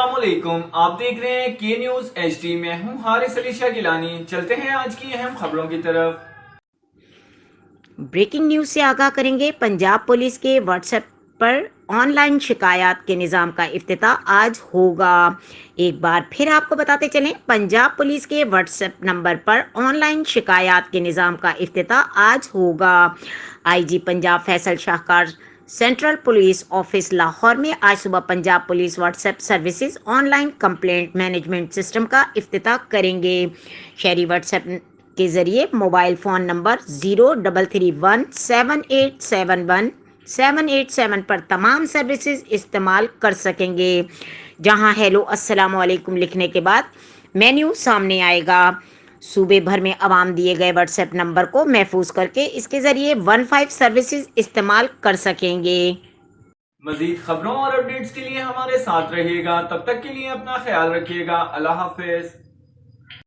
السلام علیکم، آپ دیکھ رہے ہیں کے نیوز ایچ ڈی۔ میں ہوں حارث علی شاہ گیلانی۔ چلتے ہیں آج کی اہم خبروں کی طرف۔ بریکنگ نیوز سے آگاہ کریں گے۔ پنجاب پولیس کے what's app per on line شکایات کے نظام کا افتتاح آج ہوگا۔ ایک بار پھر آپ کو بتاتے چلیں، پنجاب پولیس کے what's app number per on line شکایات کے نظام کا افتتاح آج ہوگا۔ آئی جی پنجاب فیصل شاہکار سینٹرل پولیس آفس لاہور میں آج صبح Punjab police what's app services on line complaint management system کا افتتاح کریں گے۔ شہری واٹس ایپ کے ذریعے موبائل فون نمبر 0331787177 پر تمام سروسز استعمال کر سکیں گے، جہاں ہیلو السلام علیکم لکھنے کے بعد مینیو سامنے آئے گا۔ صوبے بھر میں عوام دیے گئے واٹس ایپ نمبر کو محفوظ کر کے اس کے ذریعے 15 سروسز استعمال کر سکیں گے۔ مزید خبروں اور اپڈیٹس کے لیے ہمارے ساتھ رہیے گا۔ تب تک کے لیے اپنا خیال رکھیے گا۔ اللہ حافظ۔